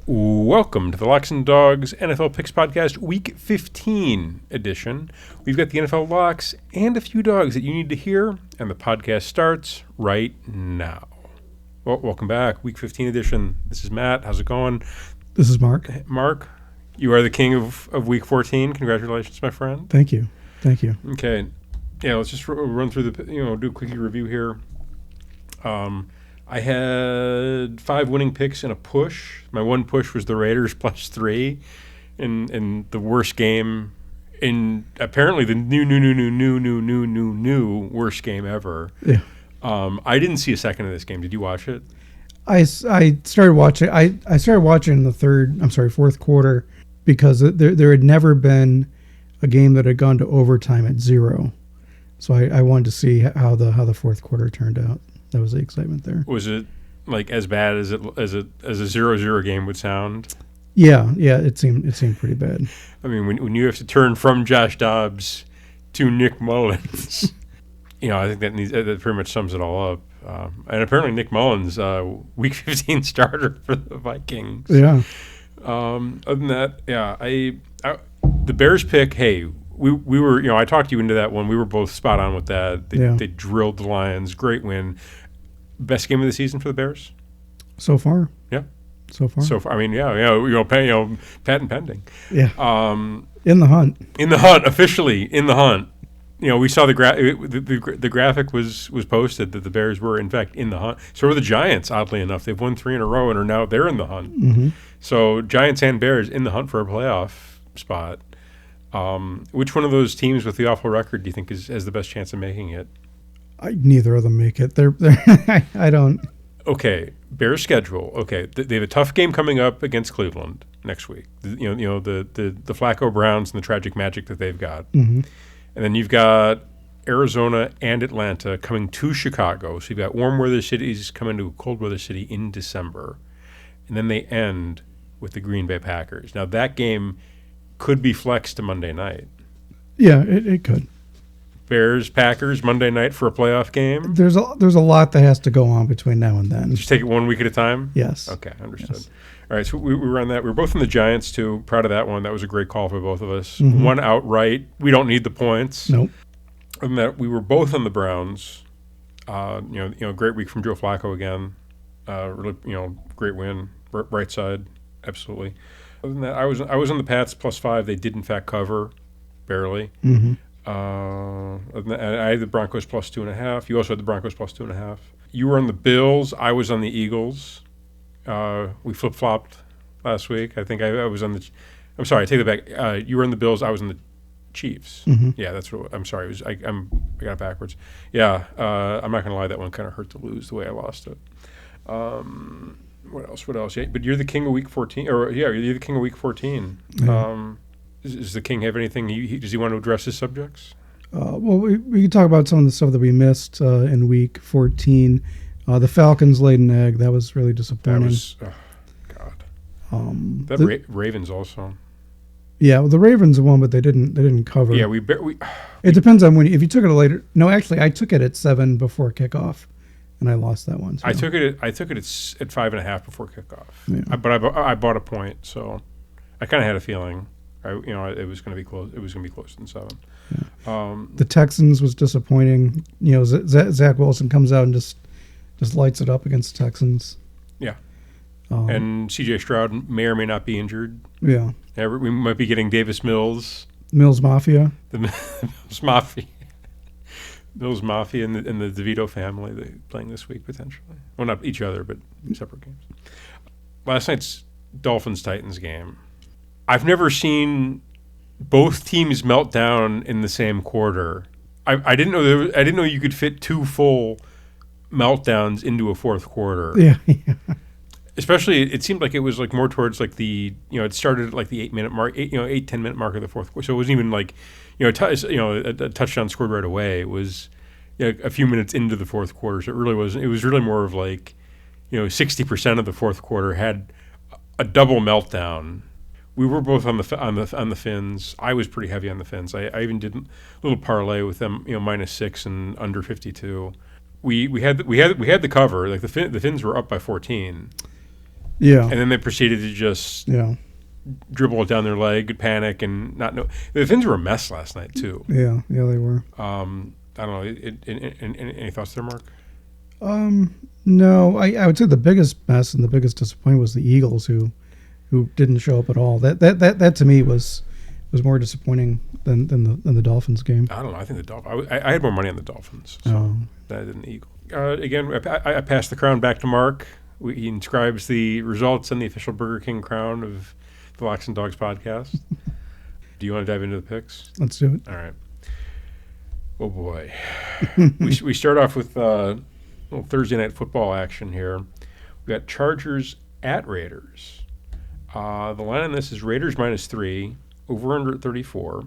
Welcome to the Locks and Dogs NFL Picks Podcast, Week 15 edition. We've got the NFL locks and a few dogs that you need to hear, and the podcast starts right now. Well, welcome back, Week 15 edition. This is Matt. How's it going? This is Mark. Mark, you are the king of Week 14. Congratulations, my friend. Thank you. Thank you. Okay. Yeah, let's just run through do a quickie review here. I had 5 winning picks in a push. My one push was the Raiders +3 in the worst game, in apparently the new worst game ever. Yeah. I didn't see a second of this game. Did you watch it? I started watching. I started watching in the fourth quarter, because there had never been a game that had gone to overtime at 0. So I wanted to see how the fourth quarter turned out. That was the excitement there. Was it like as bad as a 0-0 game would sound? Yeah, it seemed pretty bad. I mean, when you have to turn from Josh Dobbs to Nick Mullins, I think that pretty much sums it all up. And apparently Nick Mullins, Week 15 starter for the Vikings. Yeah. Other than that, yeah, the Bears pick. Hey, we were, I talked you into that one. We were both spot on with that. They drilled the Lions. Great win. Best game of the season for the Bears so far. Yeah. So far. I mean, patent pending. Yeah. In the hunt. Officially in the hunt. We saw the graphic was posted that the Bears were in fact in the hunt. So were the Giants. Oddly enough, they've won 3 in a row and they're in the hunt. Mm-hmm. So Giants and Bears in the hunt for a playoff spot. Which one of those teams with the awful record do you think has the best chance of making it? Neither of them make it. They're I don't. Okay, Bears schedule. Okay, they have a tough game coming up against Cleveland next week. The Flacco Browns and the tragic magic that they've got. Mm-hmm. And then you've got Arizona and Atlanta coming to Chicago. So you've got warm weather cities coming to a cold weather city in December. And then they end with the Green Bay Packers. Now that game could be flexed to Monday night. Yeah, it could. Bears, Packers, Monday night for a playoff game? There's a lot that has to go on between now and then. Just take it 1 week at a time? Yes. Okay, understood. Yes. All right, so we were on that. We were both in the Giants, too. Proud of that one. That was a great call for both of us. Mm-hmm. One outright. We don't need the points. Nope. Other than that, we were both on the Browns. Great week from Joe Flacco again. Really, great win. Right side, absolutely. Other than that, I was on the Pats +5. They did, in fact, cover, barely. Mm-hmm. I had the Broncos +2.5. You also had the Broncos +2.5. You were on the Bills. I was on the Eagles. We flip-flopped last week. I think I was on the – I'm sorry, I take it back. You were on the Bills. I was on the Chiefs. Mm-hmm. Yeah, that's what – I'm sorry. I got it backwards. Yeah, I'm not going to lie. That one kind of hurt to lose the way I lost it. What else? Yeah, but you're the king of Week 14. You're the king of Week 14. Yeah. Does the king have anything? Does he want to address his subjects? Well, we can talk about some of the stuff that we missed in Week 14. The Falcons laid an egg. That was really disappointing. That was, God. Ravens also. Yeah, well, the Ravens won, but they didn't cover. Yeah, it depends on when. If you took it later. No, actually, I took it at 7 before kickoff, and I lost that one. So. I took it at 5.5 before kickoff. Yeah. But I bought a point, so I kind of had a feeling. It was going to be close. It was going to be closer than 7. Yeah. The Texans was disappointing. Zach Wilson comes out and just lights it up against the Texans. Yeah. And C.J. Stroud may or may not be injured. Yeah. We might be getting Davis Mills. Mills Mafia. The Mills Mafia. Mills Mafia and the DeVito family playing this week potentially. Well, not each other, but separate games. Last night's Dolphins-Titans game. I've never seen both teams melt down in the same quarter. I didn't know I didn't know you could fit 2 full meltdowns into a fourth quarter. Yeah. Especially, it seemed like it was like more towards like it started at like the 8-minute mark, 8-10 minute mark of the fourth quarter. So it wasn't even like, a touchdown scored right away. It was a few minutes into the fourth quarter. So it really wasn't. It was really more of like, 60% of the fourth quarter had a double meltdown. We were both on the Fins. I was pretty heavy on the Fins. I even did a little parlay with them, -6 and under 52. We had the cover. Like the Fins were up by 14. Yeah. And then they proceeded to just dribble it down their leg, panic, and not know. The Fins were a mess last night, too. Yeah, they were. I don't know. Any thoughts there, Mark? No, I would say the biggest mess and the biggest disappointment was the Eagles, who didn't show up at all. That to me was more disappointing than the Dolphins game. I don't know. I think the Dolphins. I had more money on the Dolphins than I did the Eagles. Again, I passed the crown back to Mark. He inscribes the results on the official Burger King crown of the Locks and Dogs podcast. Do you want to dive into the picks? Let's do it. All right. Oh boy, we start off with little Thursday night football action here. We got Chargers at Raiders. The line on this is Raiders -3, over under at 34.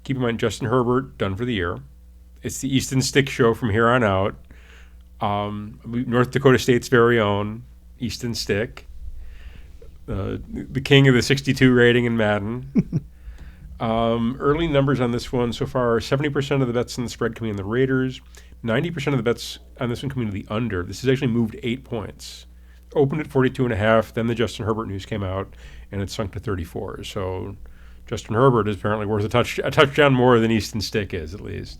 Keep in mind, Justin Herbert done for the year. It's the Easton Stick show from here on out. North Dakota State's very own Easton Stick, the king of the 62 rating in Madden. Early numbers on this one so far: 70% of the bets in the spread coming in the Raiders, 90% of the bets on this one coming to the under. This has actually moved 8 points. Opened at 42.5. Then the Justin Herbert news came out, and it sunk to 34. So Justin Herbert is apparently worth a touchdown more than Easton Stick is, at least.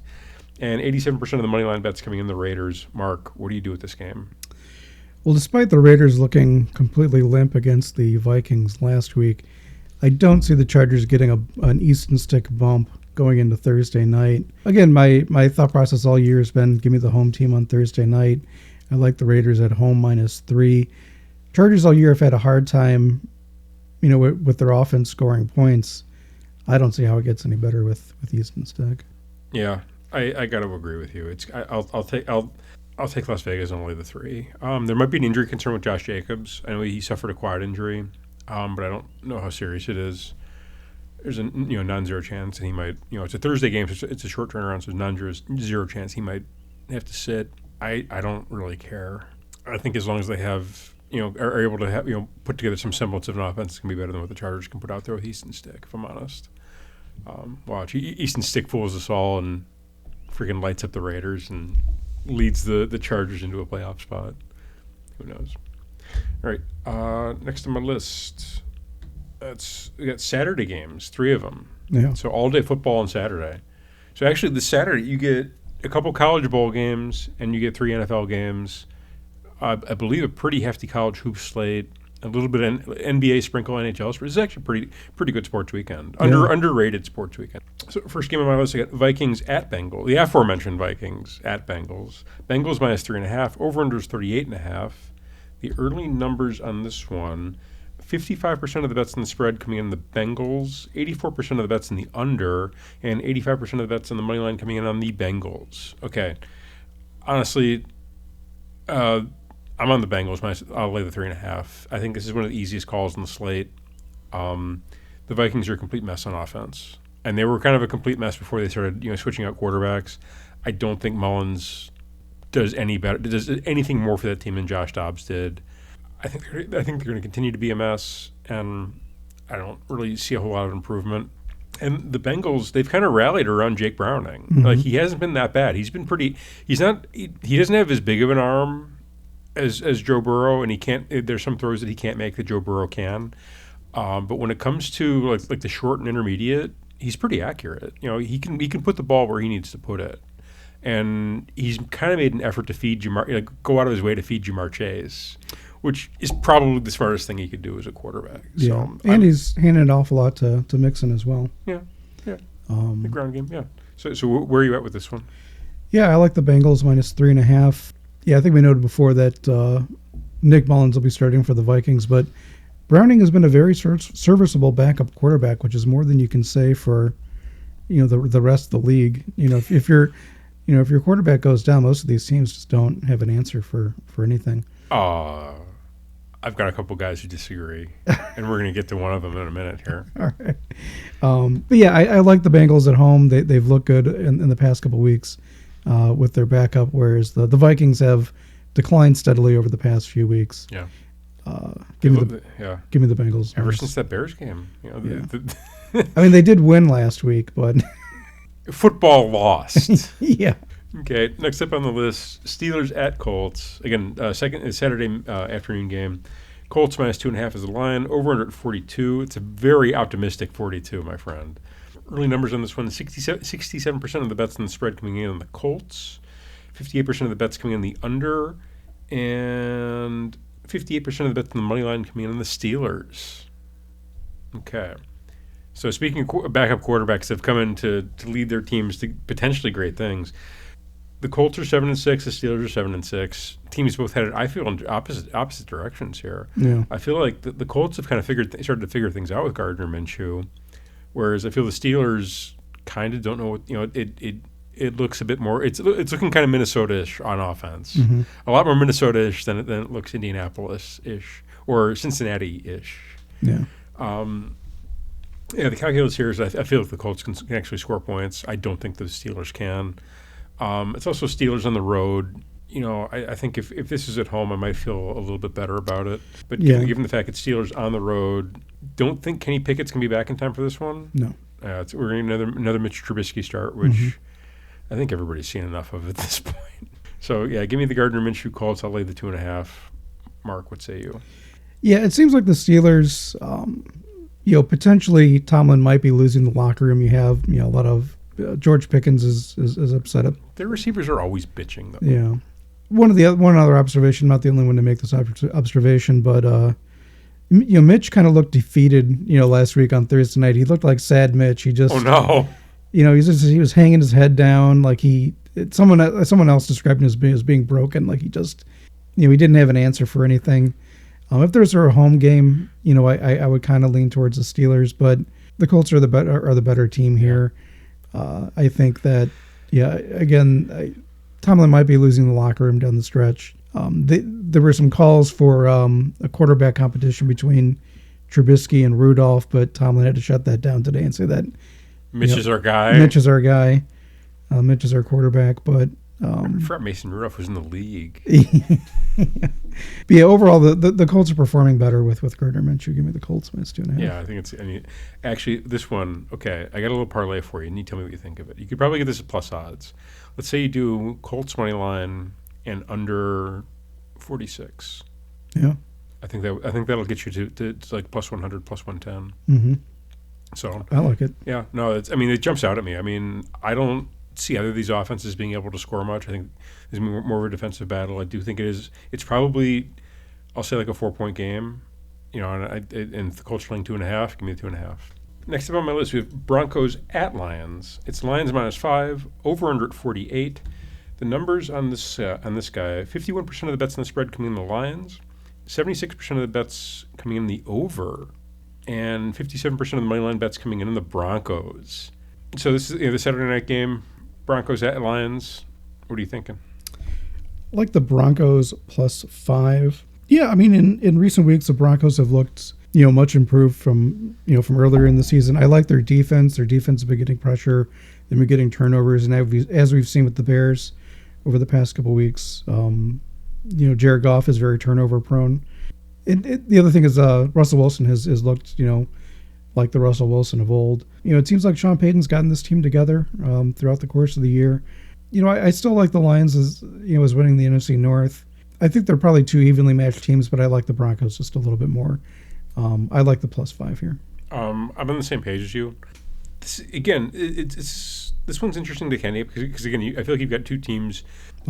And 87% of the money line bets coming in the Raiders. Mark, what do you do with this game? Well, despite the Raiders looking completely limp against the Vikings last week, I don't see the Chargers getting an Easton Stick bump going into Thursday night. Again, my thought process all year has been give me the home team on Thursday night. I like the Raiders at home -3. Chargers all year have had a hard time, with their offense scoring points. I don't see how it gets any better with Easton Stick. Yeah, I got to agree with you. I'll take Las Vegas on only the 3. There might be an injury concern with Josh Jacobs. I know he suffered a quad injury, but I don't know how serious it is. There's a non-zero chance, and he might. It's a Thursday game, so it's a short turnaround, so non-zero chance he might have to sit. I don't really care. I think as long as they have are able to have put together some semblance of an offense, it's gonna be better than what the Chargers can put out there with Easton Stick. If I'm honest, watch Easton Stick fools us all and freaking lights up the Raiders and leads the Chargers into a playoff spot. Who knows? All right, next on my list, we got Saturday games, 3 of them. Yeah. So all day football on Saturday. So actually, this Saturday you get a couple college bowl games and you get 3 NFL games. I believe a pretty hefty college hoop slate, a little bit of NBA sprinkle, NHL. This is actually pretty good sports weekend. Underrated sports weekend. So first game on my list, I got Vikings at Bengals. The aforementioned Vikings at Bengals. Bengals -3.5. Over/under is 38.5. The early numbers on this one: 55% of the bets in the spread coming in the Bengals, 84% of the bets in the under, and 85% of the bets on the money line coming in on the Bengals. Okay, honestly, I'm on the Bengals. I'll lay the 3.5. I think this is one of the easiest calls on the slate. The Vikings are a complete mess on offense, and they were kind of a complete mess before they started, switching out quarterbacks. I don't think Mullins does anything more for that team than Josh Dobbs did. I think they're going to continue to be a mess, and I don't really see a whole lot of improvement. And the Bengals, they've kind of rallied around Jake Browning. Mm-hmm. Like, he hasn't been that bad. He's been pretty. He doesn't have as big of an arm as Joe Burrow, and he can't. There's some throws that he can't make that Joe Burrow can. But when it comes to like the short and intermediate, he's pretty accurate. He can put the ball where he needs to put it, and he's kind of made an effort to go out of his way to feed Jamar Chase, which is probably the smartest thing he could do as a quarterback. Yeah, So, and he's handed an awful lot to Mixon as well. Yeah. The ground game, yeah. So where are you at with this one? Yeah, I like the Bengals -3.5. Yeah, I think we noted before that Nick Mullins will be starting for the Vikings, but Browning has been a very serviceable backup quarterback, which is more than you can say for the rest of the league. If your quarterback goes down, most of these teams just don't have an answer for anything. I've got a couple guys who disagree, and we're going to get to one of them in a minute here. All right. But yeah, I like the Bengals at home. They've looked good in the past couple weeks with their backup, whereas the Vikings have declined steadily over the past few weeks. Yeah. Give me the Bengals. Ever since that Bears game. I mean, they did win last week, but football lost. Yeah. Okay, next up on the list, Steelers at Colts. Again, second Saturday afternoon game. Colts minus 2.5 is the line. Over under at 42. It's a very optimistic 42, my friend. Early numbers on this one: 67% of the bets on the spread coming in on the Colts, 58% of the bets coming in the under, and 58% of the bets on the money line coming in on the Steelers. Okay. So speaking of backup quarterbacks that have come in to lead their teams to potentially great things, the Colts are 7-6, the Steelers are 7-6. Teams both headed, I feel, in opposite directions here. Yeah. I feel like the Colts have kind of started to figure things out with Gardner Minshew, whereas I feel the Steelers kind of don't know what, it looks a bit more, it's looking kind of Minnesota-ish on offense. Mm-hmm. A lot more Minnesota-ish than it looks Indianapolis-ish or Cincinnati-ish. Yeah. Yeah, the calculus here is I feel like the Colts can actually score points. I don't think the Steelers can. It's also Steelers on the road. I think if this is at home, I might feel a little bit better about it. But given the fact it's Steelers on the road, don't think Kenny Pickett's going to be back in time for this one. No. We're going to another Mitch Trubisky start, which I think everybody's seen enough of at this point. So, yeah, give me the Gardner Minshew Colts. I'll lay the 2.5. Mark, what say you? Yeah, it seems like the Steelers, potentially Tomlin might be losing the locker room. You have, a lot of George Pickens is upset at. Their receivers are always bitching, though. Yeah. One other observation, not the only one to make this observation, but Mitch kind of looked defeated, last week on Thursday night. He looked like sad Mitch. He just, oh no, he was hanging his head down, like someone else described him as being broken, like he just, he didn't have an answer for anything. If there's a home game, I would kind of lean towards the Steelers, but the Colts are the better team here. I think that, Tomlin might be losing the locker room down the stretch. There were some calls for a quarterback competition between Trubisky and Rudolph, but Tomlin had to shut that down today and say that Mitch is our guy. Mitch is our guy. Mitch is our quarterback, but I forgot Mason Rudolph was in the league. But yeah, overall, the Colts are performing better with Gardner Minshew. Give me the Colts minus 2.5. Yeah, I think actually, this one, okay, I got a little parlay for you, and you tell me what you think of it. You could probably get this at plus odds. Let's say you do Colts money line and under 46. Yeah. I think that'll get you to like plus 100, plus 110. Mm-hmm. So I like it. Yeah, no, it jumps out at me. I don't see either of these offenses being able to score much. I think there's more of a defensive battle. I do think it's probably, I'll say like a 4-point game, and the Colts laying 2.5, give me the 2.5. Next up on my list, we have Broncos at Lions. It's Lions minus 5, over under at 48. The numbers on this guy, 51% of the bets on the spread coming in the Lions, 76% of the bets coming in the over, and 57% of the money line bets coming in the Broncos. So this is the Saturday night game, Broncos at Lions. What are you thinking? I like the Broncos plus 5. Yeah, in recent weeks, the Broncos have looked, much improved from earlier in the season. I like their defense. Their defense has been getting pressure. They've been getting turnovers. And as we've seen with the Bears over the past couple of weeks, Jared Goff is very turnover prone. The other thing is Russell Wilson has looked, like the Russell Wilson of old. It seems like Sean Payton's gotten this team together throughout the course of the year. I still like the Lions as winning the NFC North. I think they're probably two evenly matched teams, but I like the Broncos just a little bit more. I like the plus 5 here. I'm on the same page as you. This one's interesting to Kenny because again, I feel like you've got two teams.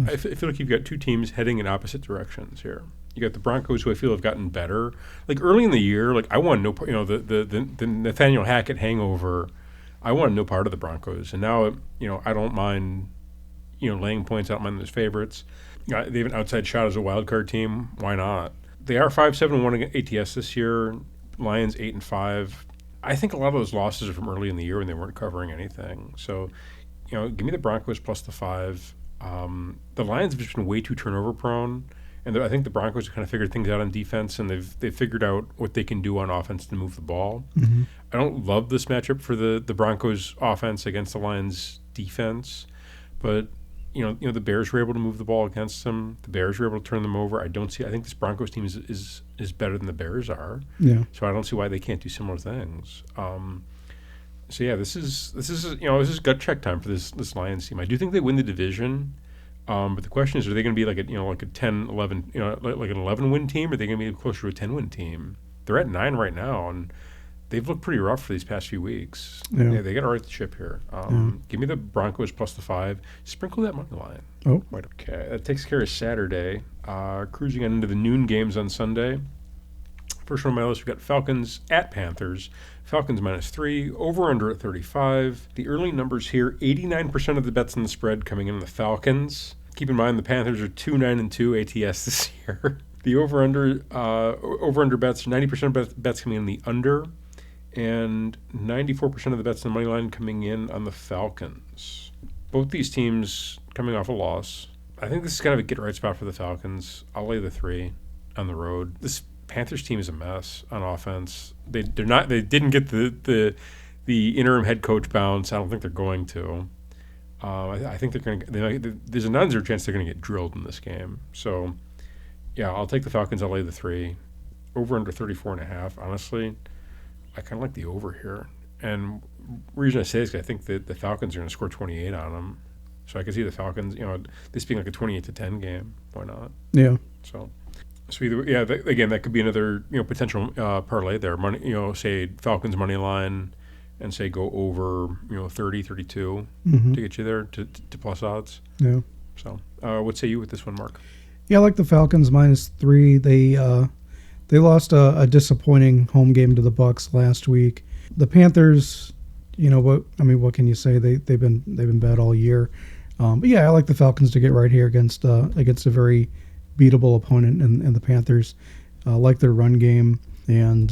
I feel like you've got two teams heading in opposite directions here. You got the Broncos, who I feel have gotten better. Like early in the year, like I wanted no part. The Nathaniel Hackett hangover. I wanted no part of the Broncos, and now I don't mind laying points. I don't mind those favorites. They have an outside shot as a wild card team. Why not? They are 5-7-1 ATS this year. Lions 8-5. I think a lot of those losses are from early in the year when they weren't covering anything. So, give me the Broncos plus the 5. The Lions have just been way too turnover prone, and I think the Broncos have kind of figured things out on defense, and they've figured out what they can do on offense to move the ball. Mm-hmm. I don't love this matchup for the Broncos offense against the Lions defense, but the Bears were able to move the ball against them. The Bears were able to turn them over. I think this Broncos team is better than the Bears are. Yeah. So I don't see why they can't do similar things. So yeah, this is gut check time for this Lions team. I do think they win the division. But the question is, are they going to be like a 10, 11, like an 11-win team, or are they going to be closer to a 10-win team? They're at 9 right now, and they've looked pretty rough for these past few weeks. Yeah, they got to right the ship here. Give me the Broncos plus the 5. Sprinkle that money line. Oh. Right, okay. That takes care of Saturday. Cruising on into the noon games on Sunday. First one on my list, we've got Falcons at Panthers. Falcons -3, over-under at 35. The early numbers here, 89% of the bets in the spread coming in on the Falcons. Keep in mind the Panthers are 2-9-2 ATS this year. The over-under bets, 90% of bets coming in the under, and 94% of the bets in the money line coming in on the Falcons. Both these teams coming off a loss. I think this is kind of a get-right spot for the Falcons. I'll lay the 3 on the road. This Panthers team is a mess on offense. They didn't get the interim head coach bounce. I don't think they're going to. I think they're going to. There's a non-zero chance they're going to get drilled in this game. So, yeah, I'll take the Falcons. I'll lay the 3. Over under 34.5. Honestly, I kind of like the over here. And the reason I say this is I think that the Falcons are going to score 28 on them. So I can see the Falcons. This being like a 28-10 game. Why not? Yeah. So either again, that could be another potential parlay there. Money, say Falcons money line, and say go over 30, 32 to get you there to plus odds. Yeah. So what say you with this one, Mark? Yeah, I like the Falcons -3. They lost a disappointing home game to the Bucs last week. The Panthers, what can you say? They've been bad all year. But yeah, I like the Falcons to get right here against a very beatable opponent in the Panthers. Like their run game, and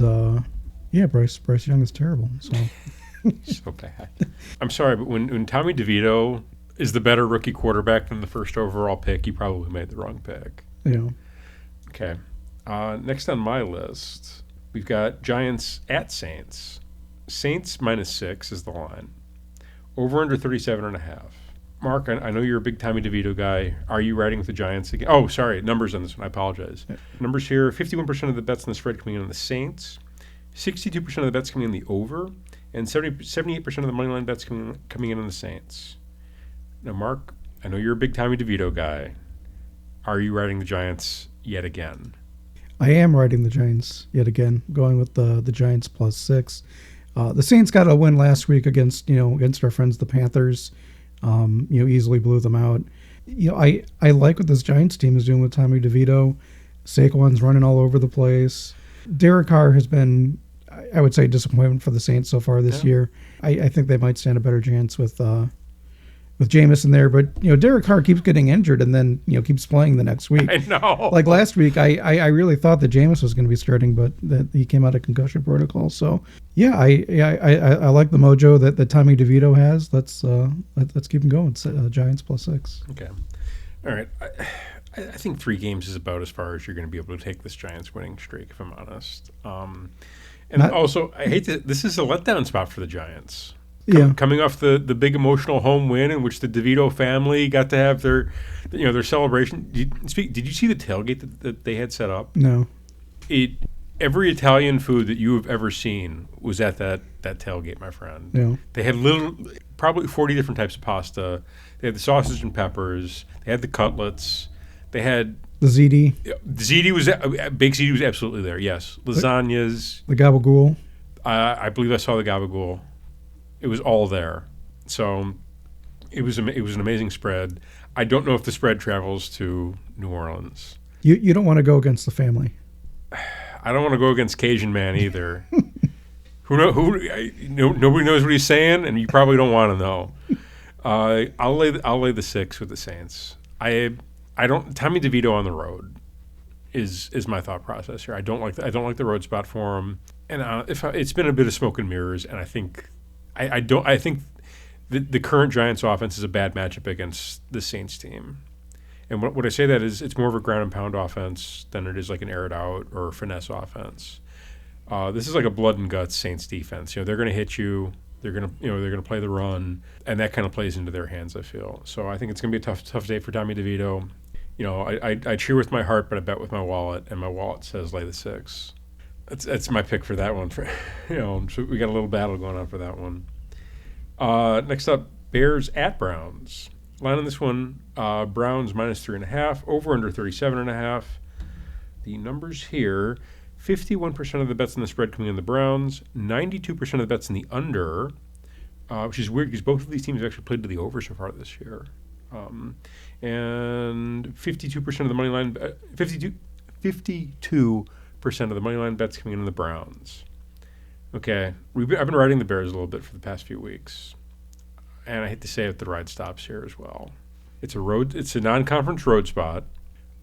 Bryce Young is terrible. So so bad. I'm sorry, but when Tommy DeVito is the better rookie quarterback than the first overall pick, you probably made the wrong pick. Yeah. Okay. Next on my list, we've got Giants at Saints. Saints -6 is the line. Over under 37.5. Mark, I know you're a big Tommy DeVito guy. Are you riding with the Giants again? Oh, sorry, numbers on this one. I apologize. Yeah. Numbers here, 51% of the bets in the spread coming in on the Saints, 62% of the bets coming in the over, and 78% of the money line bets coming in on the Saints. Now, Mark, I know you're a big Tommy DeVito guy. Are you riding the Giants yet again? I am riding the Giants yet again, going with the Giants +6. The Saints got a win last week against our friends the Panthers. Easily blew them out. I like what this Giants team is doing with Tommy DeVito. Saquon's running all over the place. Derek Carr has been, I would say, a disappointment for the Saints so far this year. I think they might stand a better chance with Jameis in there, but Derek Carr keeps getting injured and then keeps playing the next week. I know. Like last week, I really thought that Jameis was going to be starting, but that he came out of concussion protocol. So yeah, I like the mojo that Tommy DeVito has. Let's keep him going. It's, Giants +6. Okay, all right. I think 3 games is about as far as you're going to be able to take this Giants winning streak, if I'm honest. Also, I hate that this is a letdown spot for the Giants. Coming off the big emotional home win in which the DeVito family got to have their celebration. Did you see the tailgate that they had set up? No. Every Italian food that you have ever seen was at that tailgate, my friend. Yeah. They had probably 40 different types of pasta. They had the sausage and peppers. They had the cutlets. They had the ziti. The ziti baked ziti was absolutely there. Yes, lasagnas. The gabagool. I believe I saw the gabagool. It was all there. So it was an amazing spread. I don't know if the spread travels to New Orleans. You don't want to go against the family. I don't want to go against Cajun Man either. Nobody knows what he's saying, and you probably don't want to know. I'll lay the 6 with the Saints. Tommy DeVito on the road is my thought process here. I don't like the road spot for him, and it's been a bit of smoke and mirrors, and I think the current Giants offense is a bad matchup against the Saints team. And what I say that is it's more of a ground and pound offense than it is like an air it out or finesse offense. This is like a blood and guts Saints defense. They're going to hit you. They're going to play the run, and that kind of plays into their hands, I feel. So I think it's going to be a tough day for Tommy DeVito. I cheer with my heart, but I bet with my wallet, and my wallet says lay the 6. That's my pick for that one. So we got a little battle going on for that one. Next up, Bears at Browns. Line on this one, Browns minus 3.5, over under 37.5. The numbers here, 51% of the bets on the spread coming in the Browns, 92% of the bets in the under, which is weird because both of these teams have actually played to the over so far this year. And 52% of the money line, 52% of the money line bets coming in the Browns. Okay, I've been riding the Bears a little bit for the past few weeks, and I hate to say it, the ride stops here as well. It's a non-conference road spot.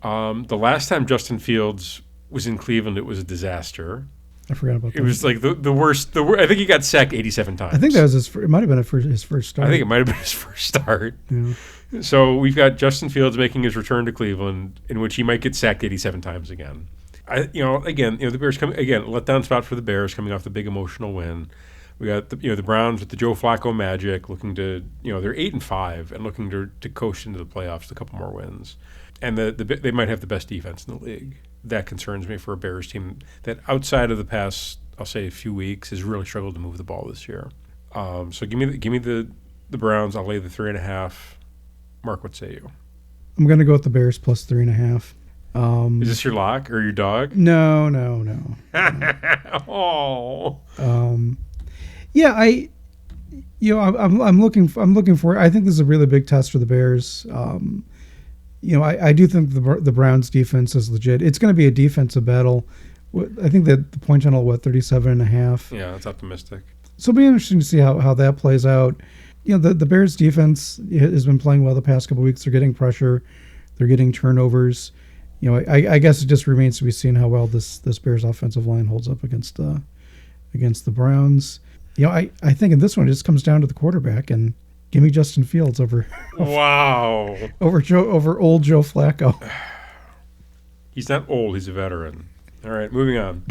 The last time Justin Fields was in Cleveland, it was a disaster. I forgot about that. It was like the worst. I think he got sacked 87 times. I think that was it might have been his first start. I think it might have been his first start. Yeah. So we've got Justin Fields making his return to Cleveland, in which he might get sacked 87 times again. The Bears coming again, letdown spot for the Bears coming off the big emotional win. We got the Browns with the Joe Flacco magic, looking to they're 8-5 and looking to coast into the playoffs with a couple more wins, and they might have the best defense in the league. That concerns me for a Bears team that outside of the past, I'll say a few weeks, has really struggled to move the ball this year. So give me the Browns. I'll lay the 3.5. Mark, what say you? I'm going to go with the Bears plus 3.5. Is this your lock or your dog? No. Oh. Yeah, I'm looking for. I think this is a really big test for the Bears. I do think the Browns defense is legit. It's going to be a defensive battle. I think that the point total 37.5. Yeah, that's optimistic. So it'll be interesting to see how that plays out. The Bears defense has been playing well the past couple of weeks. They're getting pressure. They're getting turnovers. I guess it just remains to be seen how well this Bears offensive line holds up against the Browns. I think in this one it just comes down to the quarterback, and give me Justin Fields over wow over old Joe Flacco. He's not old; he's a veteran. All right, moving on.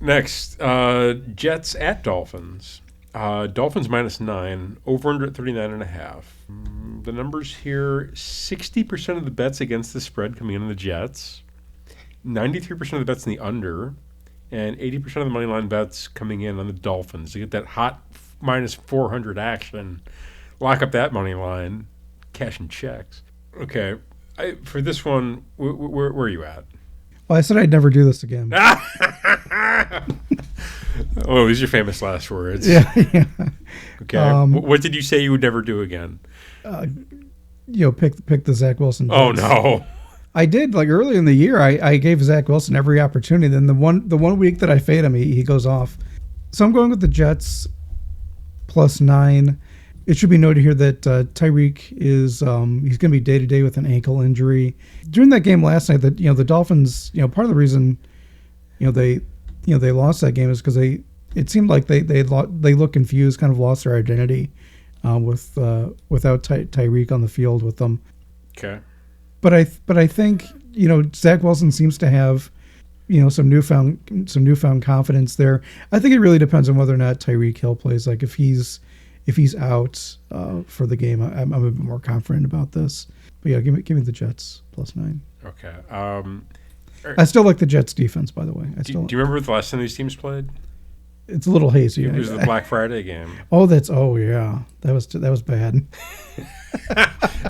Next, Jets at Dolphins. Dolphins minus 9, over under at 39.5. The numbers here: 60% of the bets against the spread coming in on the Jets, 93% of the bets in the under, and 80% of the money line bets coming in on the Dolphins. To get that hot minus 400 action, lock up that money line, cashing checks. Okay, for this one, where are you at? Well, I said I'd never do this again. Oh, these are your famous last words. Yeah. Okay. What did you say you would never do again? Pick the Zach Wilson. Oh no. I did, like early in the year. I gave Zach Wilson every opportunity. Then the one week that I fade him, he goes off. So I'm going with the Jets plus 9. It should be noted here that Tyreek is he's going to be day to day with an ankle injury. During that game last night, that the Dolphins, part of the reason they lost that game is because it seemed like they looked confused, kind of lost their identity without Tyreek on the field with them. Okay. But I think Zach Wilson seems to have some newfound confidence there. I think it really depends on whether or not Tyreek Hill plays. Like if he's out for the game, I'm a bit more confident about this. But yeah, give me the Jets plus 9. Okay. I still like the Jets defense, by the way. Do you remember the last time these teams played? It's a little hazy. It was the Black Friday game. Yeah, that was bad.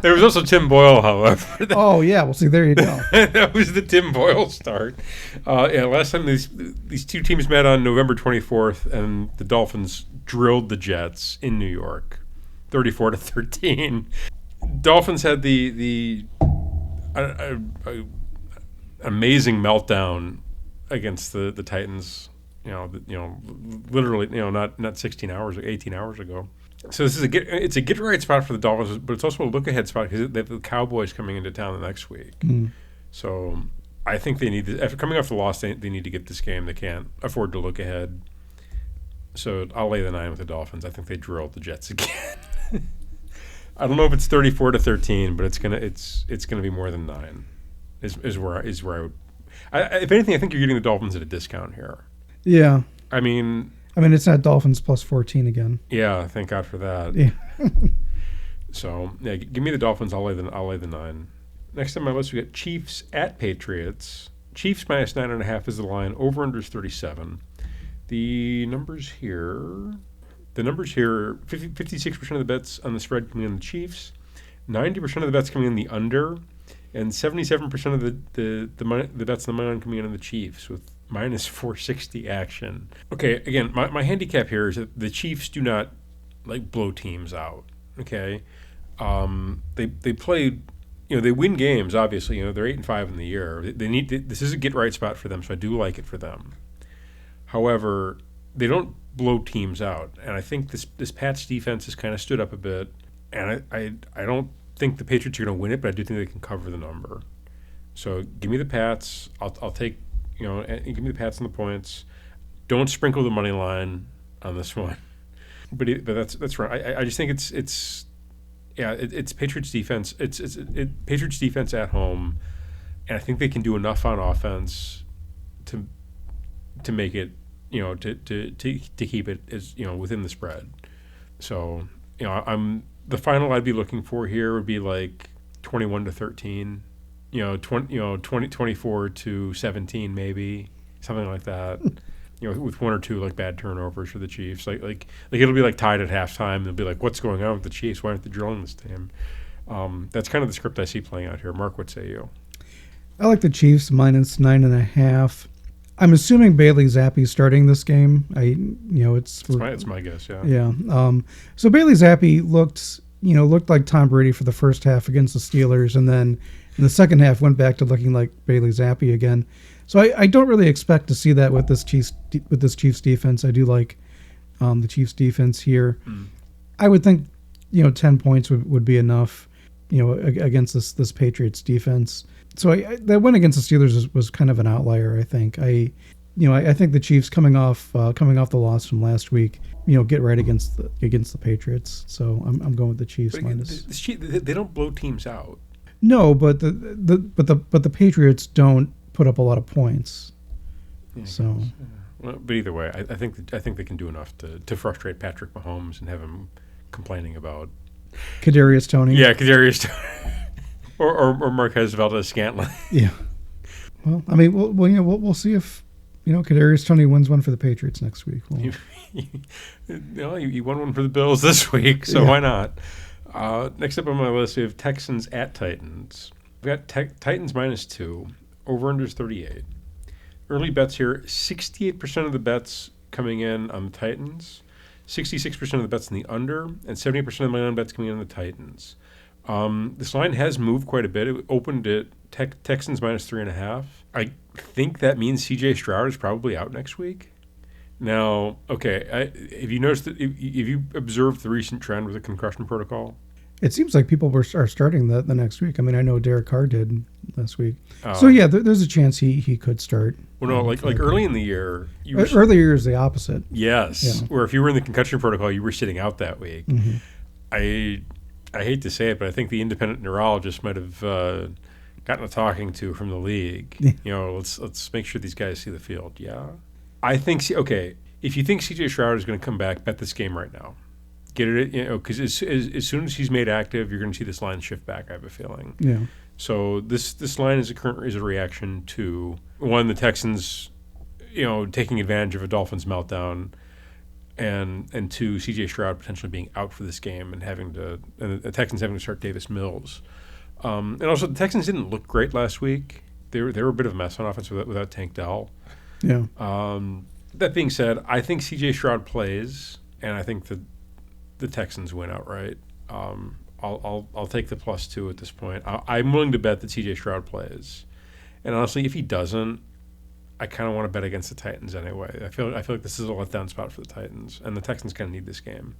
There was also Tim Boyle, however. Oh yeah, well see there you go. That was the Tim Boyle start. Last time these two teams met on November 24th, and the Dolphins drilled the Jets in New York, 34-13. Dolphins had the amazing meltdown against the Titans. Literally, not 16 hours, 18 hours ago. So this is it's a get right spot for the Dolphins, but it's also a look ahead spot because they have the Cowboys coming into town the next week. So I think they need after coming off the loss, they need to get this game. They can't afford to look ahead. So I'll lay the 9 with the Dolphins. I think they drilled the Jets again. I don't know if it's 34-13, but it's gonna be more than 9. Is where I would. If anything, I think you're getting the Dolphins at a discount here. Yeah. I mean, it's not Dolphins plus 14 again. Yeah, thank God for that. Yeah. So yeah, give me the Dolphins. I'll lay the 9. Next on my list, we got Chiefs at Patriots. Chiefs minus 9.5 is the line. Over under is 37. The numbers here, 56% of the bets on the spread coming in the Chiefs, 90% of the bets coming in the under, and 77% of the bets on the money line coming in on the Chiefs with minus 460 action. Okay, again, my handicap here is that the Chiefs do not like blow teams out. Okay, they play. They win games. Obviously, they're 8-5 in the year. This is a get right spot for them, so I do like it for them. However, they don't blow teams out, and I think this Pats defense has kind of stood up a bit. And I don't think the Patriots are going to win it, but I do think they can cover the number. So give me the Pats. I'll take and give me the Pats on the points. Don't sprinkle the money line on this one. But that's right. I just think it's Patriots defense. It's Patriots defense at home, and I think they can do enough on offense to make it to keep it as within the spread. So the final I'd be looking for here would be like 21-13, 24-17 maybe, something like that. With one or two like bad turnovers for the Chiefs. Like it'll be like tied at halftime. They'll be like, what's going on with the Chiefs? Why aren't they drilling this team? That's kind of the script I see playing out here. Mark, what say you? I like the Chiefs minus 9.5. I'm assuming Bailey Zappi starting this game. It's my guess. Yeah. Yeah. So Bailey Zappi looked like Tom Brady for the first half against the Steelers, and then in the second half went back to looking like Bailey Zappi again. So I don't really expect to see that with this Chiefs defense. I do like the Chiefs defense here. I would think 10 points would be enough against this Patriots defense. So that win against the Steelers was kind of an outlier. I think I think the Chiefs coming off the loss from last week, get right against the Patriots. So I'm going with the Chiefs minus. They don't blow teams out. No, but the Patriots don't put up a lot of points. Yeah, so, well, but either way, I think they can do enough to frustrate Patrick Mahomes and have him complaining about Kadarius Toney. Yeah, Kadarius Toney. or Marquez Valdez-Scantling. Yeah. Well, I mean, we'll see if Kadarius Toney wins one for the Patriots next week. You won one for the Bills this week, so Why not? Next up on my list, we have Texans at Titans. We've got Titans minus 2. Over-under is 38. Early bets here, 68% of the bets coming in on the Titans, 66% of the bets in the under, and 70% of the money line bets coming in on the Titans. This line has moved quite a bit. It opened at Texans minus 3.5. I think that means C.J. Stroud is probably out next week. Now, okay, have you noticed that? Have you observed the recent trend with the concussion protocol? It seems like people are starting the next week. I mean, I know Derek Carr did last week. So yeah, there's a chance he could start. Well, no, like early in the year. Earlier is the opposite. Yes, yeah. Where if you were in the concussion protocol, you were sitting out that week. Mm-hmm. I hate to say it, but I think the independent neurologist might have gotten a talking to from the league. Let's make sure these guys see the field. Yeah, I think. Okay, if you think C.J. Stroud is going to come back, bet this game right now. Get it, because as soon as he's made active, you're going to see this line shift back. I have a feeling. Yeah. So this line is a reaction to one, the Texans, taking advantage of a Dolphins meltdown, and two, C.J. Stroud potentially being out for this game and the Texans having to start Davis Mills, and also the Texans didn't look great last week. They were a bit of a mess on offense without Tank Dell. Yeah. That being said, I think C.J. Stroud plays, and I think that the Texans win outright. I'll take the +2 at this point. I'm willing to bet that C.J. Stroud plays, and honestly, if he doesn't, I kind of want to bet against the Titans anyway. I feel like this is a letdown spot for the Titans, and the Texans kind of need this game.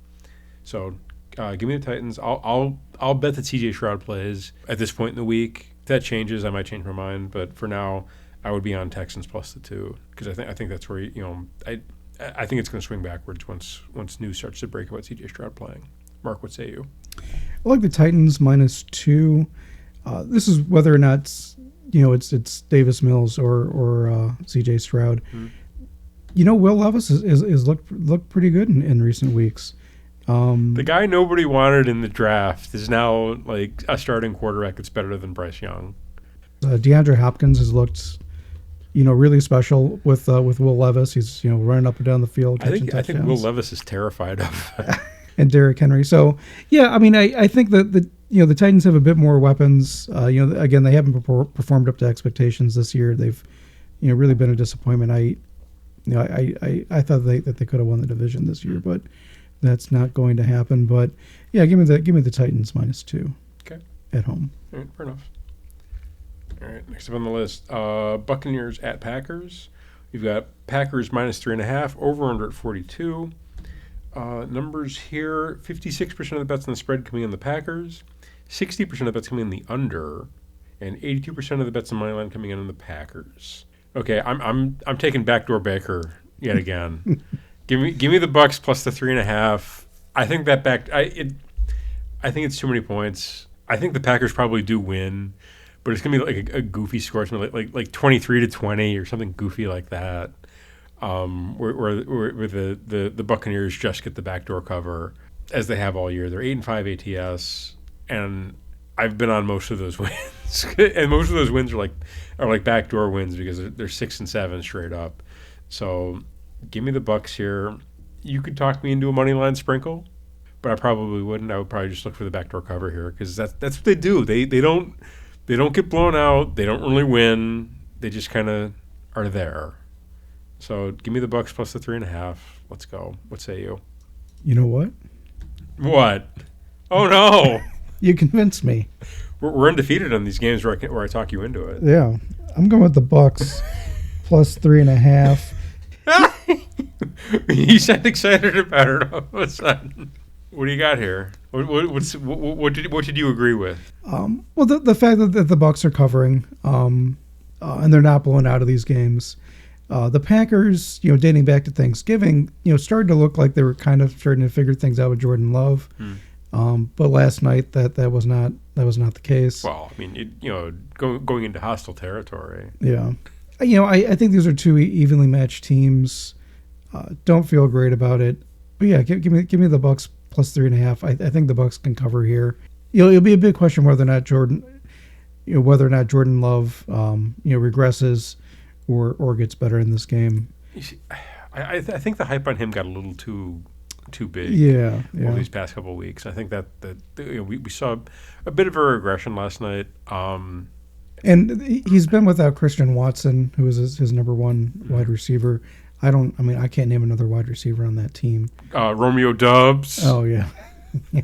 So, give me the Titans. I'll bet that C.J. Stroud plays at this point in the week. If that changes, I might change my mind, but for now, I would be on Texans +2 because I think that's where I think it's going to swing backwards once news starts to break about C.J. Stroud playing. Mark, what say you? I like the Titans -2. This is whether or not it's Davis Mills or C.J. Stroud. Mm-hmm. Will Levis is looked pretty good in recent weeks. The guy nobody wanted in the draft is now like a starting quarterback that's better than Bryce Young. DeAndre Hopkins has looked really special with Will Levis. He's running up and down the field. I think Will Levis is terrified of. And Derrick Henry. So yeah, I mean, I think that the Titans have a bit more weapons. Again, they haven't performed up to expectations this year. They've, really been a disappointment. I thought that they could have won the division this year, but that's not going to happen. But yeah, give me the Titans -2. Okay. At home. All right, fair enough. All right, next up on the list, Buccaneers at Packers. You've got Packers -3.5, over under at 42. Numbers here: 56% of the bets on the spread coming in the Packers, 60% of the bets coming in the under, and 82% of the bets on money line coming in the Packers. Okay, I'm taking backdoor Baker yet again. Give me the Bucs plus the 3.5. I think that I think it's too many points. I think the Packers probably do win, but it's gonna be like a goofy score. It's gonna be like 23-20 or something goofy like that. Where the Buccaneers just get the backdoor cover as they have all year. They're 8-5 ATS, and I've been on most of those wins, and most of those wins are like backdoor wins because they're 6-7 straight up. So give me the Bucs here. You could talk me into a money line sprinkle, but I probably wouldn't. I would probably just look for the backdoor cover here because that's what they do. They don't get blown out. They don't really win. They just kind of are there. So give me the Bucs plus the 3.5. Let's go. What say you? You know what? What? Oh no! You convinced me. We're undefeated on these games where I talk you into it. Yeah, I'm going with the Bucs plus 3.5. You sound excited about it all of a sudden. What do you got here? What did you agree with? Well, the fact that the Bucs are covering, and they're not blowing out of these games. The Packers, dating back to Thanksgiving, started to look like they were kind of starting to figure things out with Jordan Love. But last night that was not the case. Well, I mean, going into hostile territory. Yeah, I think these are two evenly matched teams. Don't feel great about it, but yeah, give me the Bucs plus 3.5. I think the Bucs can cover here. It'll be a big question whether or not Jordan Love, regresses or gets better in this game. I think the hype on him got a little too big. Yeah. Over these past couple of weeks. I think that we saw a bit of a regression last night. And he's been without Christian Watson, who is his number one wide receiver. I can't name another wide receiver on that team. Romeo Doubs. Oh yeah. Yeah.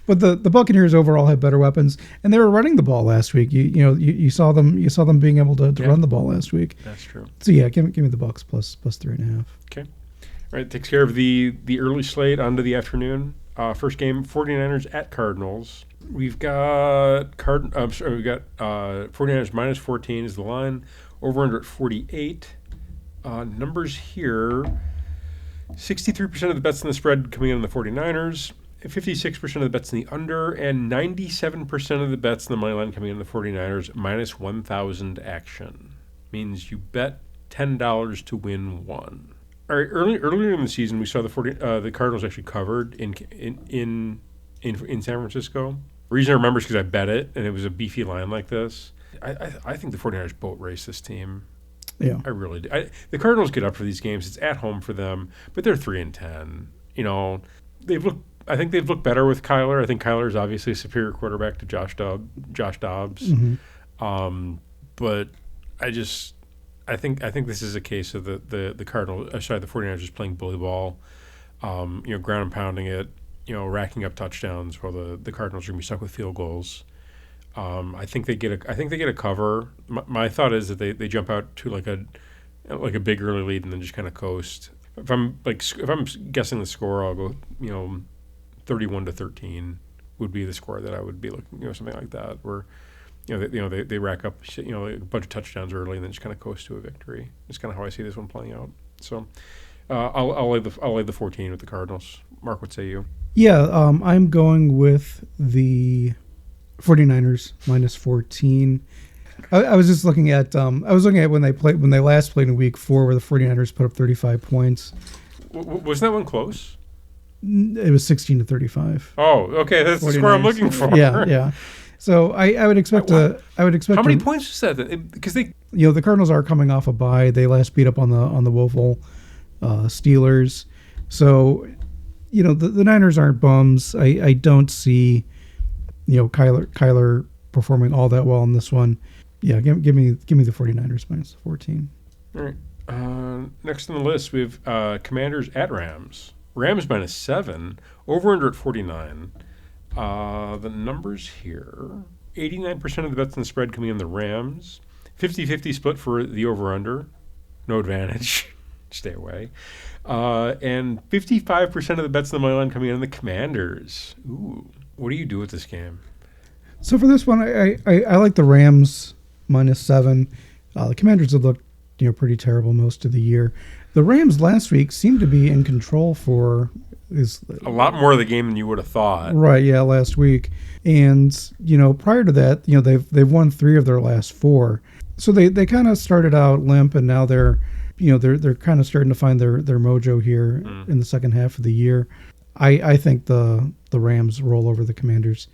But the Buccaneers overall have better weapons, and they were running the ball last week. You saw them being able to run the ball last week. That's true. So yeah, give me the Bucs plus 3.5. Okay. All right, takes care of the early slate onto the afternoon. First game, 49ers at Cardinals. We've got 49ers -14 is the line. Over under at 48. Numbers here: 63% of the bets in the spread coming in on the 49ers. 56% of the bets in the under, and 97% of the bets in the money line coming in the 49ers, -1,000 action. Means you bet $10 to win $1. All right, earlier in the season, we saw the Cardinals actually covered in San Francisco. The reason I remember is because I bet it, and it was a beefy line like this. I think the 49ers boat race this team. Yeah, I really do. The Cardinals get up for these games. It's at home for them, but they're 3-10. I think they've looked better with Kyler. I think Kyler is obviously a superior quarterback to Josh Dobbs. Mm-hmm. But I think this is a case of the 49ers just playing bully ball, ground and pounding it, racking up touchdowns while the Cardinals are going to be stuck with field goals. I think they get a cover. My thought is that they jump out to like a big early lead and then just kind of coast. If I'm guessing the score, I'll go 31-13 would be the score that I would be looking, something like that, where they rack up a bunch of touchdowns early and then just kind of coast to a victory. It's kind of how I see this one playing out. So I'll lay the 14 with the Cardinals. Mark, what say you? Yeah, I'm going with the 49ers -14. I was just looking at when they last played in Week 4, where the 49ers put up 35 points. Wasn't that one close? It was 16-35. Oh, okay, that's 49ers. The score I'm looking for. Yeah. So I would expect How many points was that? Because they, the Cardinals are coming off a bye. They last beat up on the woeful Steelers. So, the Niners aren't bums. I don't see Kyler performing all that well in this one. Yeah, give me the 49ers minus 14. All right. Next on the list, we have Commanders at Rams. Rams minus 7. Over-under at 49. The numbers here, 89% of the bets in the spread coming in the Rams. 50-50 split for the over-under. No advantage. Stay away. And 55% of the bets in the money line coming in the Commanders. Ooh. What do you do with this game? So for this one, I like the Rams minus 7. The Commanders have looked pretty terrible most of the year. The Rams last week seemed to be in control for a lot more of the game than you would have thought. Right, yeah, last week. And prior to that, they've won 3 of their last 4. So they kind of started out limp, and now they're kind of starting to find their mojo here in the second half of the year. I think the Rams roll over the Commanders.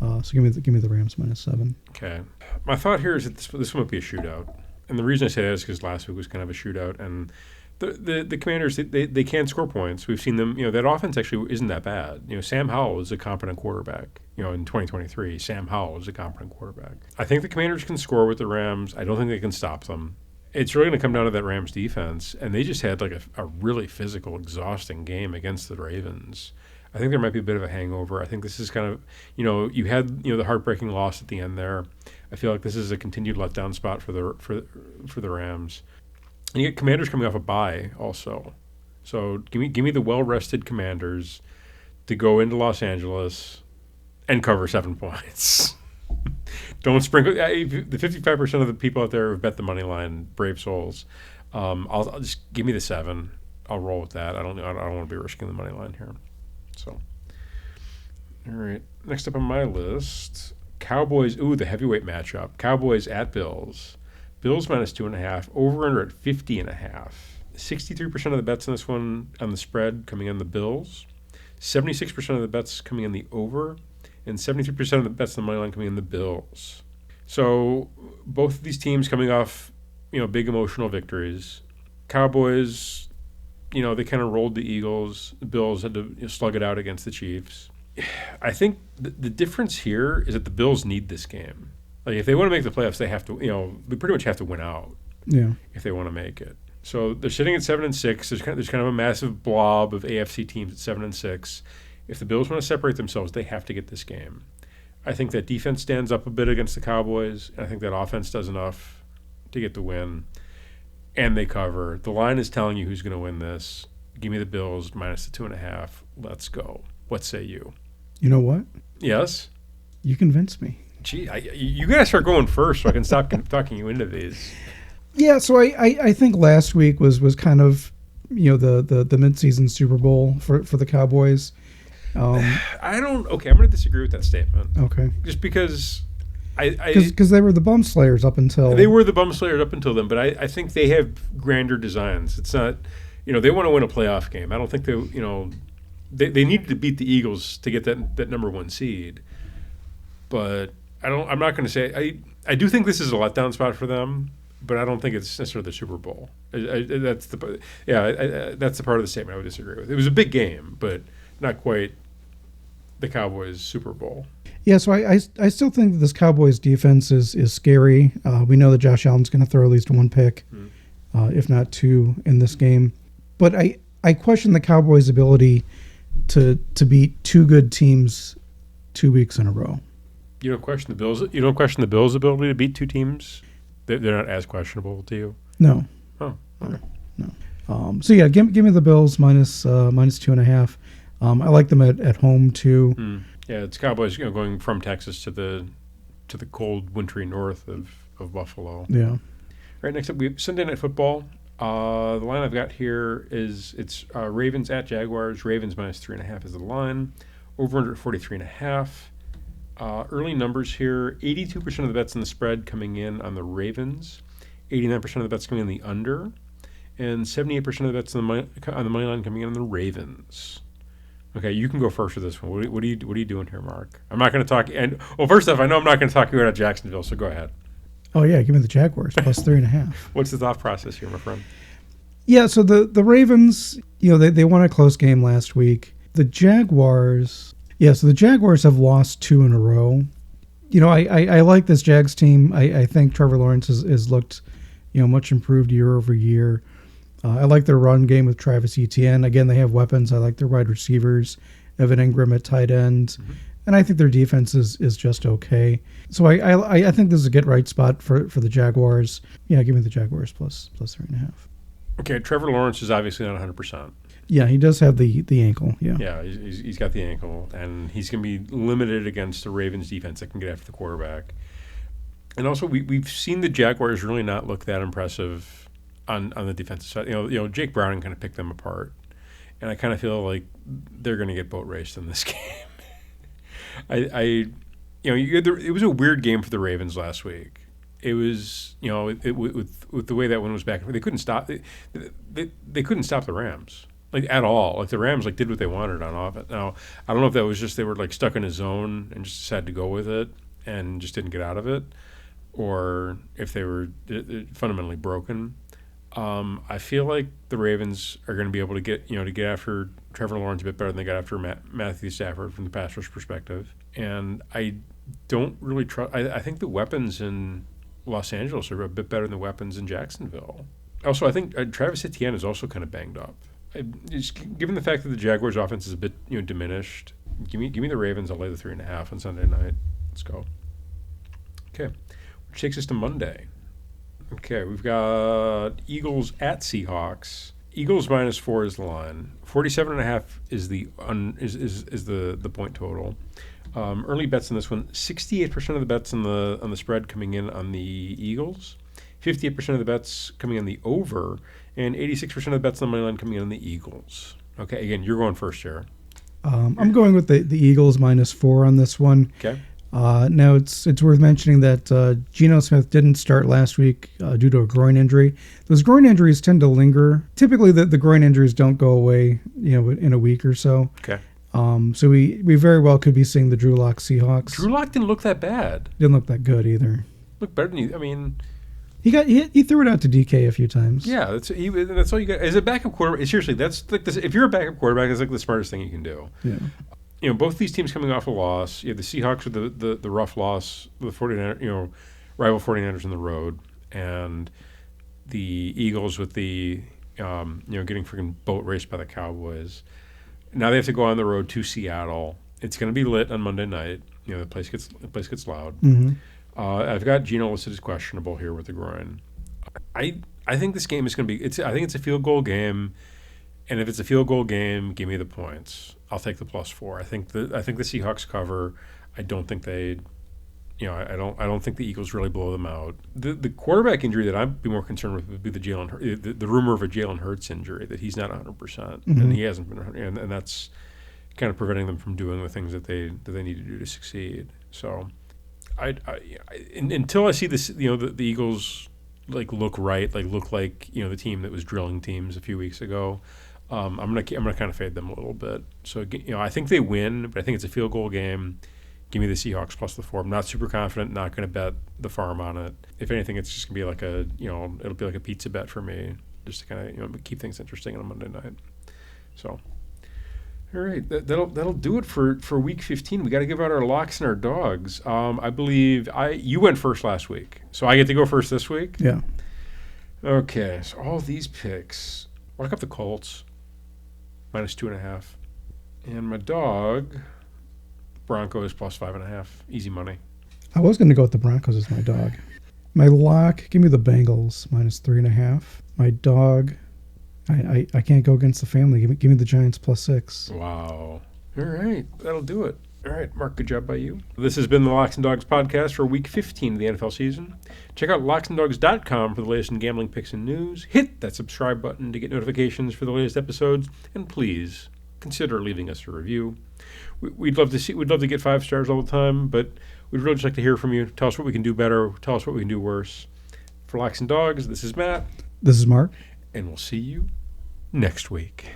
So give me the Rams minus 7. Okay. My thought here is that this might be a shootout. And the reason I say that is because last week was kind of a shootout, and the Commanders, they can score points. We've seen them, that offense actually isn't that bad. Sam Howell is a competent quarterback. In 2023, Sam Howell is a competent quarterback. I think the Commanders can score with the Rams. I don't think they can stop them. It's really going to come down to that Rams defense, and they just had like a really physical, exhausting game against the Ravens. I think there might be a bit of a hangover. I think this is kind of, you had the heartbreaking loss at the end there. I feel like this is a continued letdown spot for the Rams. And you get Commanders coming off a bye also. So give me the well-rested Commanders to go into Los Angeles and cover 7 points. Don't sprinkle the 55% of the people out there who've bet the money line, brave souls. I'll just give me the 7. I'll roll with that. I don't want to be risking the money line here. So, all right. Next up on my list, Cowboys. Ooh, the heavyweight matchup. Cowboys at Bills. Bills minus 2.5. Over under at 50.5. 63% of the bets in this one on the spread coming in the Bills. 76% of the bets coming in the over, and 73% of the bets in the money line coming in the Bills. So both of these teams coming off, big emotional victories. Cowboys. They kind of rolled the Eagles. The Bills had to slug it out against the Chiefs. I think the difference here is that the Bills need this game. Like, if they want to make the playoffs, they have to, they pretty much have to win out. Yeah. If they want to make it. So they're sitting at 7-6. There's kind of a massive blob of AFC teams at 7-6. If the Bills want to separate themselves, they have to get this game. I think that defense stands up a bit against the Cowboys. And I think that offense does enough to get the win. And they cover. The line is telling you who's going to win this. Give me the Bills minus the 2.5. Let's go. What say you? You know what? Yes? You convinced me. Gee, you got to start going first so I can stop talking you into these. Yeah, so I think last week was kind of, the midseason Super Bowl for the Cowboys. Okay, I'm going to disagree with that statement. Okay. Just because... Because they were the bum slayers up until... They were the bum slayers up until then, but I think they have grander designs. It's not... they want to win a playoff game. I don't think they needed to beat the Eagles to get that number 1 seed. But I'm not going to say... I do think this is a letdown spot for them, but I don't think it's necessarily the Super Bowl. That's the part of the statement I would disagree with. It was a big game, but not quite the Cowboys' Super Bowl. Yeah, so I still think that this Cowboys defense is scary. We know that Josh Allen's going to throw at least 1 pick, if not 2, in this game. But I question the Cowboys' ability to beat 2 good teams 2 weeks in a row. You don't question the Bills. You don't question the Bills' ability to beat 2 teams. They're not as questionable to you. No. Oh. Okay. No. So yeah, give me the Bills minus 2.5. I like them at home too. Yeah, it's Cowboys going from Texas to the cold, wintry north of Buffalo. Yeah. All right, next up, we have Sunday Night Football. The line I've got here is it's Ravens at Jaguars. Ravens minus 3.5 is the line. Over under 43.5. Early numbers here: 82% of the bets in the spread coming in on the Ravens, 89% of the bets coming in the under, and 78% of the bets on the money line coming in on the Ravens. Okay, you can go first with this one. What are you doing here, Mark? I'm not going to talk. First off, I know I'm not going to talk you out of Jacksonville, so go ahead. Oh yeah, give me the Jaguars plus 3.5. What's the thought process here, my friend? Yeah, so the Ravens, they won a close game last week. The Jaguars, Yeah, so the Jaguars have lost 2 in a row. I like this Jags team. I think Trevor Lawrence has looked, much improved year over year. I like their run game with Travis Etienne. Again, they have weapons. I like their wide receivers, Evan Ingram at tight end. Mm-hmm. And I think their defense is just okay. So I think this is a get-right spot for the Jaguars. Yeah, give me the Jaguars plus 3.5. Okay, Trevor Lawrence is obviously not 100%. Yeah, he does have the ankle. Yeah, he's got the ankle, and he's going to be limited against the Ravens defense that can get after the quarterback. And also, we've seen the Jaguars really not look that impressive on the defensive side. Jake Browning kind of picked them apart, and I kind of feel like they're going to get boat raced in this game. It was a weird game for the Ravens last week. It was, with the way that one was back, they couldn't stop. They couldn't stop the Rams. At all. The Rams did what they wanted on offense. Now, I don't know if that was just they were stuck in a zone and just decided to go with it and just didn't get out of it, or if they were fundamentally broken. I feel like the Ravens are going to be able to get after Trevor Lawrence a bit better than they got after Matthew Stafford from the pass rush perspective. And I don't really trust. I think the weapons in Los Angeles are a bit better than the weapons in Jacksonville. Also, I think Travis Etienne is also kind of banged up. Given the fact that the Jaguars' offense is a bit diminished, give me the Ravens. I'll lay the 3.5 on Sunday night. Let's go. Okay, which takes us to Monday. Okay, we've got Eagles at Seahawks. Eagles -4 is the line. 47.5 is the point total. Early bets on this one. 68% of the bets on the spread coming in on the Eagles. 58% of the bets coming on the over, and 86% of the bets on the money line coming in on the Eagles. Okay, again, you're going first here. I'm going with the Eagles -4 on this one. Okay. Now it's worth mentioning that Geno Smith didn't start last week due to a groin injury. Those groin injuries tend to linger. Typically, the groin injuries don't go away, in a week or so. Okay. So we very well could be seeing the Drew Lock Seahawks. Drew Lock didn't look that bad. Didn't look that good either. Looked better than you. I mean, he threw it out to DK a few times. Yeah, that's all you got. As a backup quarterback, seriously, that's this. If you're a backup quarterback, that's the smartest thing you can do. Yeah. Both these teams coming off a loss. You have the Seahawks with the rough loss, the 49ers, rival 49ers on the road, and the Eagles with the getting freaking boat raced by the Cowboys. Now they have to go on the road to Seattle. It's going to be lit on Monday night. The place gets loud. Mm-hmm. I've got Geno listed as questionable here with the groin. I think this game is going to be. I think it's a field goal game, and if it's a field goal game, give me the points. I'll take the +4. I think the Seahawks cover. I don't think they. I don't think the Eagles really blow them out. The quarterback injury that I'd be more concerned with would be the rumor of a Jalen Hurts injury, that he's not 100%, and he hasn't been, and that's kind of preventing them from doing the things that they need to do to succeed. So, until I see this, the Eagles look right, look like the team that was drilling teams a few weeks ago. I'm gonna kind of fade them a little bit. So I think they win, but I think it's a field goal game. Give me the Seahawks +4. I'm not super confident. Not going to bet the farm on it. If anything, it's just going to be it'll be like a pizza bet for me, just to kind of keep things interesting on a Monday night. So, all right, that'll do it for week 15. We got to give out our locks and our dogs. I believe you went first last week, so I get to go first this week. Yeah. Okay, so all these picks. Lock up the Colts -2.5, and my dog. Broncos +5.5. Easy money. I was going to go with the Broncos as my dog. My lock, give me the Bengals -3.5. My dog, I can't go against the family. Give me the Giants +6. Wow. All right. That'll do it. All right, Mark, good job by you. This has been the Locks and Dogs podcast for week 15 of the NFL season. Check out locksanddogs.com for the latest in gambling picks and news. Hit that subscribe button to get notifications for the latest episodes. And please consider leaving us a review. We'd love to get 5 stars all the time, but we'd really just like to hear from you. Tell us what we can do better. Tell us what we can do worse. For Locks and Dogs, this is Matt. This is Mark. And we'll see you next week.